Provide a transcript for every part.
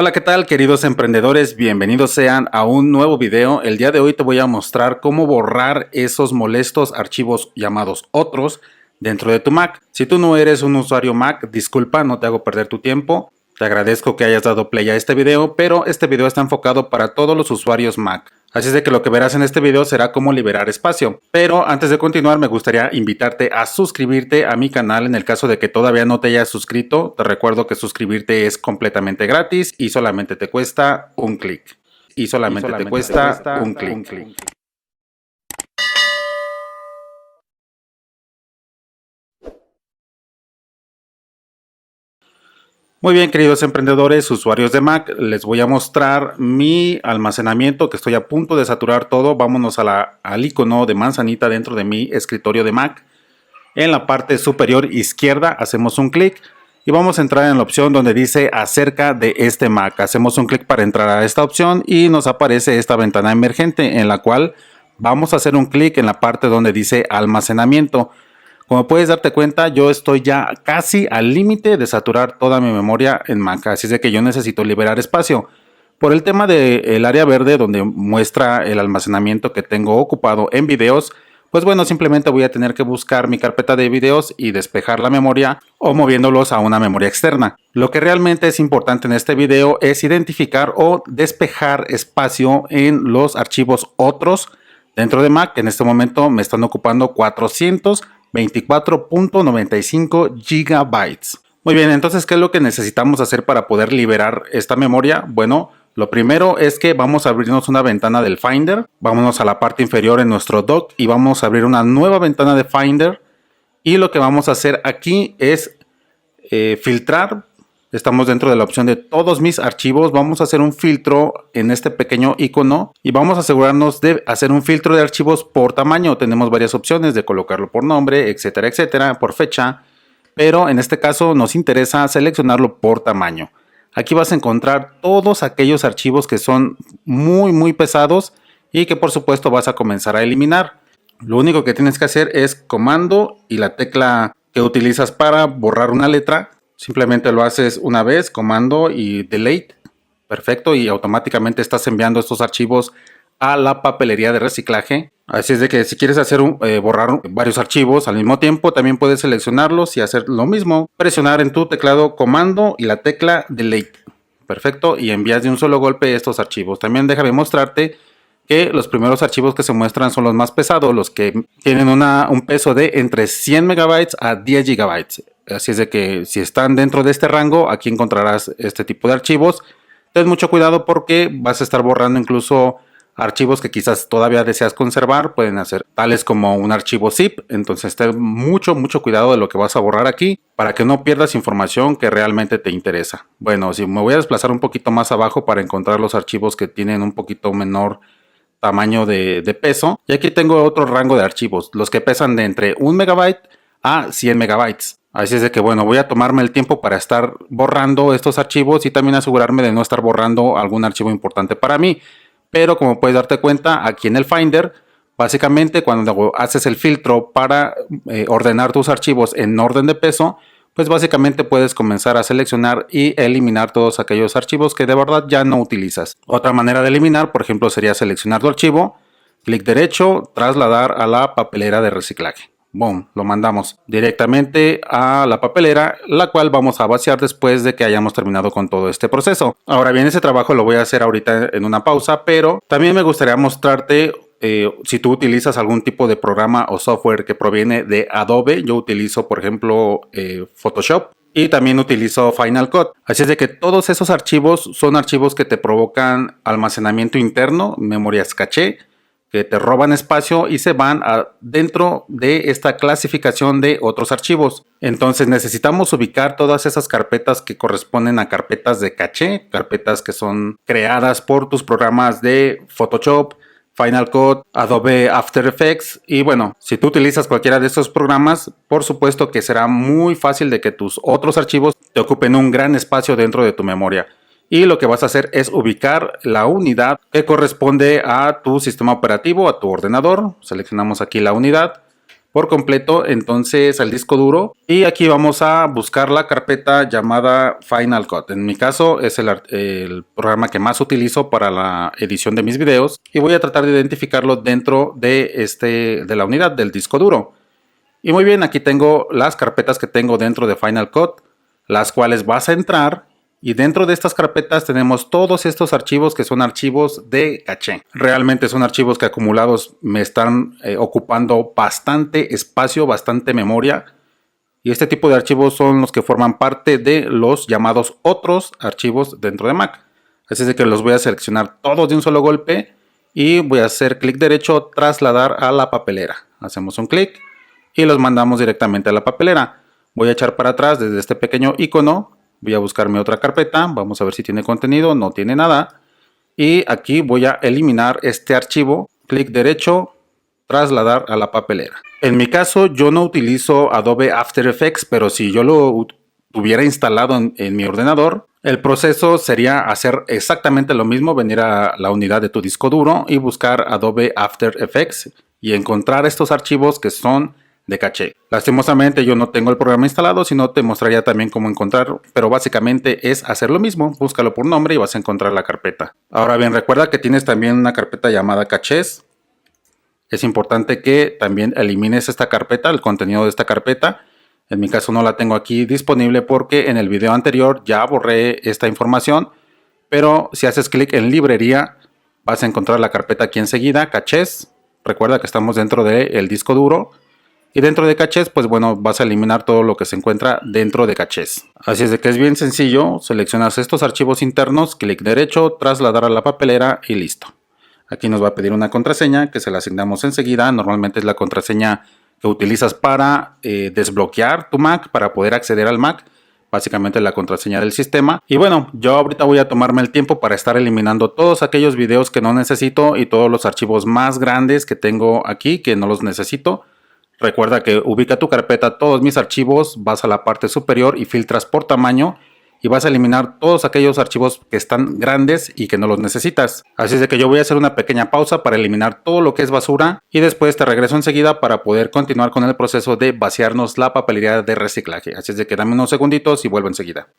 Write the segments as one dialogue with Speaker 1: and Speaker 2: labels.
Speaker 1: Hola, ¿qué tal, queridos emprendedores? Bienvenidos sean a un nuevo video. El día de hoy te voy a mostrar cómo borrar esos molestos archivos llamados otros dentro de tu Mac. Si tú no eres un usuario Mac, disculpa, no te hago perder tu tiempo. Te agradezco que hayas dado play a este video, pero este video está enfocado para todos los usuarios Mac. Así es de que lo que verás en este video será cómo liberar espacio. Pero antes de continuar me gustaría invitarte a suscribirte a mi canal en el caso de que todavía no te hayas suscrito. Te recuerdo que suscribirte es completamente gratis y solamente te cuesta un clic. Y solamente te cuesta un clic. Muy bien, queridos emprendedores, usuarios de Mac, les voy a mostrar mi almacenamiento que estoy a punto de saturar todo. Vámonos al icono de manzanita dentro de mi escritorio de Mac. En la parte superior izquierda hacemos un clic y vamos a entrar en la opción donde dice acerca de este Mac. Hacemos un clic para entrar a esta opción y nos aparece esta ventana emergente en la cual vamos a hacer un clic en la parte donde dice almacenamiento. Como puedes darte cuenta, yo estoy ya casi al límite de saturar toda mi memoria en Mac, así es de que yo necesito liberar espacio. Por el tema del área verde donde muestra el almacenamiento que tengo ocupado en videos, pues bueno, simplemente voy a tener que buscar mi carpeta de videos y despejar la memoria o moviéndolos a una memoria externa. Lo que realmente es importante en este video es identificar o despejar espacio en los archivos otros dentro de Mac. En este momento me están ocupando 424.95 gigabytes. Muy bien, entonces, ¿qué es lo que necesitamos hacer para poder liberar esta memoria? Bueno, lo primero es que vamos a abrirnos una ventana del Finder. Vámonos a la parte inferior en nuestro dock y vamos a abrir una nueva ventana de Finder. Y lo que vamos a hacer aquí es filtrar. Estamos dentro de la opción de todos mis archivos. Vamos a hacer un filtro en este pequeño icono y vamos a asegurarnos de hacer un filtro de archivos por tamaño. Tenemos varias opciones de colocarlo por nombre, etcétera, etcétera, por fecha. Pero en este caso nos interesa seleccionarlo por tamaño. Aquí vas a encontrar todos aquellos archivos que son muy pesados y que por supuesto vas a comenzar a eliminar. Lo único que tienes que hacer es comando y la tecla que utilizas para borrar una letra. Simplemente lo haces una vez, comando y delete. Perfecto, y automáticamente estás enviando estos archivos a la papelería de reciclaje. Así es de que si quieres hacer borrar varios archivos al mismo tiempo, también puedes seleccionarlos y hacer lo mismo. Presionar en tu teclado comando y la tecla delete. Perfecto, y envías de un solo golpe estos archivos. También déjame mostrarte que los primeros archivos que se muestran son los más pesados, los que tienen un peso de entre 100 megabytes a 10 gigabytes. Así es de que si están dentro de este rango, aquí encontrarás este tipo de archivos. Ten mucho cuidado porque vas a estar borrando incluso archivos que quizás todavía deseas conservar. Pueden hacer tales como un archivo zip. Entonces ten mucho cuidado de lo que vas a borrar aquí para que no pierdas información que realmente te interesa. Bueno, si me voy a desplazar un poquito más abajo para encontrar los archivos que tienen un poquito menor tamaño de peso. Y aquí tengo otro rango de archivos, los que pesan de entre 1 megabyte a 100 megabytes. Así es de que bueno, voy a tomarme el tiempo para estar borrando estos archivos y también asegurarme de no estar borrando algún archivo importante para mí. Pero como puedes darte cuenta, aquí en el Finder, básicamente cuando haces el filtro para ordenar tus archivos en orden de peso, pues básicamente puedes comenzar a seleccionar y eliminar todos aquellos archivos que de verdad ya no utilizas. Otra manera de eliminar, por ejemplo, sería seleccionar tu archivo, clic derecho, trasladar a la papelera de reciclaje. Boom, lo mandamos directamente a la papelera, la cual vamos a vaciar después de que hayamos terminado con todo este proceso. Ahora bien, ese trabajo lo voy a hacer ahorita en una pausa, pero también me gustaría mostrarte si tú utilizas algún tipo de programa o software que proviene de Adobe. Yo utilizo, por ejemplo, Photoshop. Y también utilizo Final Cut. Así es de que todos esos archivos son archivos que te provocan almacenamiento interno, memorias caché, que te roban espacio y se van dentro de esta clasificación de otros archivos. Entonces necesitamos ubicar todas esas carpetas que corresponden a carpetas de caché, carpetas que son creadas por tus programas de Photoshop, Final Cut, Adobe After Effects. Y bueno, si tú utilizas cualquiera de estos programas, por supuesto que será muy fácil de que tus otros archivos te ocupen un gran espacio dentro de tu memoria. Y lo que vas a hacer es ubicar la unidad que corresponde a tu sistema operativo, a tu ordenador. Seleccionamos aquí la unidad. por completo entonces al disco duro, y aquí vamos a buscar la carpeta llamada Final Cut. En mi caso es el programa que más utilizo para la edición de mis videos, y voy a tratar de identificarlo dentro de la unidad del disco duro. Y muy bien, aquí tengo las carpetas que tengo dentro de Final Cut, las cuales vas a entrar. Y dentro de estas carpetas tenemos todos estos archivos que son archivos de caché. Realmente son archivos que acumulados me están ocupando bastante espacio, bastante memoria. Y este tipo de archivos son los que forman parte de los llamados otros archivos dentro de Mac. Así es de que los voy a seleccionar todos de un solo golpe y voy a hacer clic derecho, trasladar a la papelera. Hacemos un clic y los mandamos directamente a la papelera. Voy a echar para atrás desde este pequeño icono. Voy a buscar mi otra carpeta, vamos a ver si tiene contenido, no tiene nada. Y aquí voy a eliminar este archivo, clic derecho, trasladar a la papelera. En mi caso yo no utilizo Adobe After Effects, pero si yo lo tuviera instalado en mi ordenador, el proceso sería hacer exactamente lo mismo, venir a la unidad de tu disco duro y buscar Adobe After Effects y encontrar estos archivos que son de caché. Lastimosamente yo no tengo el programa instalado, si no te mostraría también cómo encontrar, pero básicamente es hacer lo mismo, búscalo por nombre y vas a encontrar la carpeta. Ahora bien, recuerda que tienes también una carpeta llamada cachés. Es importante que también elimines esta carpeta, el contenido de esta carpeta. En mi caso no la tengo aquí disponible porque en el video anterior ya borré esta información, pero si haces clic en librería vas a encontrar la carpeta aquí enseguida, cachés. Recuerda que estamos dentro del disco duro. Y dentro de cachés, pues bueno, vas a eliminar todo lo que se encuentra dentro de cachés. Así es de que es bien sencillo, seleccionas estos archivos internos, clic derecho, trasladar a la papelera y listo. Aquí nos va a pedir una contraseña que se la asignamos enseguida. Normalmente es la contraseña que utilizas para desbloquear tu Mac, para poder acceder al Mac. Básicamente la contraseña del sistema. Y bueno, yo ahorita voy a tomarme el tiempo para estar eliminando todos aquellos videos que no necesito y todos los archivos más grandes que tengo aquí que no los necesito. Recuerda que ubica tu carpeta, todos mis archivos, vas a la parte superior y filtras por tamaño y vas a eliminar todos aquellos archivos que están grandes y que no los necesitas. Así es de que yo voy a hacer una pequeña pausa para eliminar todo lo que es basura y después te regreso enseguida para poder continuar con el proceso de vaciarnos la papelería de reciclaje. Así es de que dame unos segunditos y vuelvo enseguida.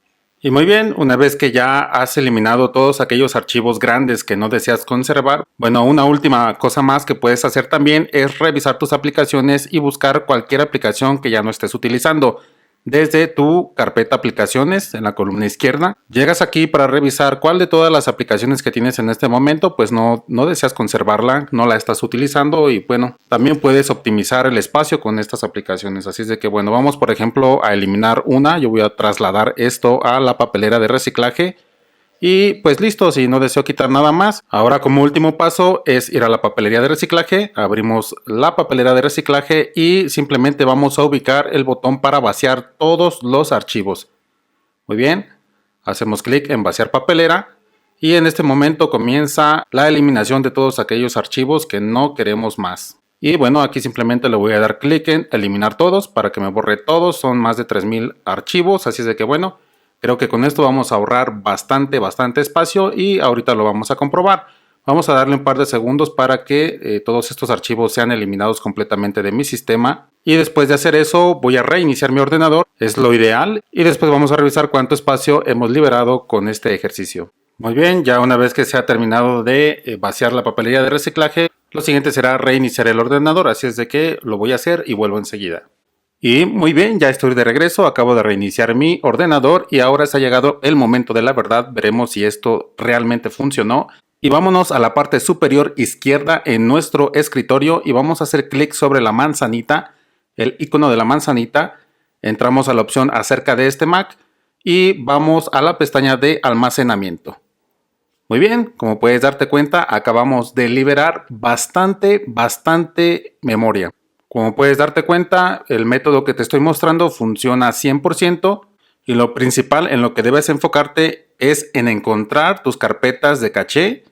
Speaker 1: Y muy bien, una vez que ya has eliminado todos aquellos archivos grandes que no deseas conservar, bueno, una última cosa más que puedes hacer también es revisar tus aplicaciones y buscar cualquier aplicación que ya no estés utilizando. Desde tu carpeta aplicaciones en la columna izquierda, llegas aquí para revisar cuál de todas las aplicaciones que tienes en este momento pues no deseas conservarla, no la estás utilizando y bueno, también puedes optimizar el espacio con estas aplicaciones. Así es de que bueno, vamos por ejemplo a eliminar una. Yo voy a trasladar esto a la papelera de reciclaje. Y pues listo, si no deseo quitar nada más. Ahora como último paso es ir a la papelería de reciclaje. Abrimos la papelera de reciclaje y simplemente vamos a ubicar el botón para vaciar todos los archivos. Muy bien, hacemos clic en vaciar papelera. Y en este momento comienza la eliminación de todos aquellos archivos que no queremos más. Y bueno, aquí simplemente le voy a dar clic en eliminar todos para que me borre todos. Son más de 3000 archivos, así es de que bueno, creo que con esto vamos a ahorrar bastante espacio y ahorita lo vamos a comprobar. Vamos a darle un par de segundos para que todos estos archivos sean eliminados completamente de mi sistema. Y después de hacer eso voy a reiniciar mi ordenador, es lo ideal. Y después vamos a revisar cuánto espacio hemos liberado con este ejercicio. Muy bien, ya una vez que se ha terminado de vaciar la papelería de reciclaje, lo siguiente será reiniciar el ordenador. Así es de que lo voy a hacer y vuelvo enseguida. Y muy bien, ya estoy de regreso, acabo de reiniciar mi ordenador y ahora se ha llegado el momento de la verdad. Veremos si esto realmente funcionó. Y vámonos a la parte superior izquierda en nuestro escritorio y vamos a hacer clic sobre la manzanita, el icono de la manzanita. Entramos a la opción acerca de este Mac y vamos a la pestaña de almacenamiento. Muy bien, como puedes darte cuenta, acabamos de liberar bastante memoria. Como puedes darte cuenta, el método que te estoy mostrando funciona 100% y lo principal en lo que debes enfocarte es en encontrar tus carpetas de caché,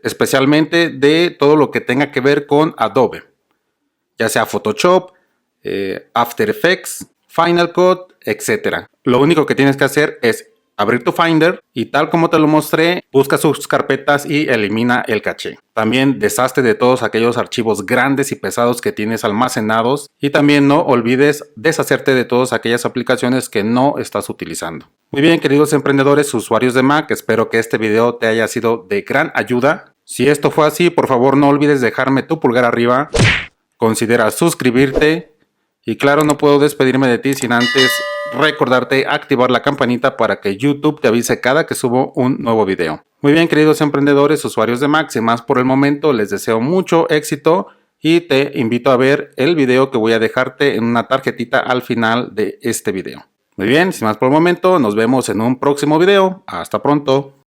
Speaker 1: especialmente de todo lo que tenga que ver con Adobe, ya sea Photoshop, After Effects, Final Cut, etc. Lo único que tienes que hacer es abrir tu Finder y tal como te lo mostré, busca sus carpetas y elimina el caché. También deshazte de todos aquellos archivos grandes y pesados que tienes almacenados y también no olvides deshacerte de todas aquellas aplicaciones que no estás utilizando. Muy bien, queridos emprendedores, usuarios de Mac, espero que este video te haya sido de gran ayuda. Si esto fue así, por favor no olvides dejarme tu pulgar arriba, considera suscribirte y claro, no puedo despedirme de ti sin antes recordarte activar la campanita para que YouTube te avise cada que subo un nuevo video. Muy bien, queridos emprendedores, usuarios de Mac, sin más por el momento, les deseo mucho éxito y te invito a ver el video que voy a dejarte en una tarjetita al final de este video. Muy bien, sin más por el momento, nos vemos en un próximo video. Hasta pronto.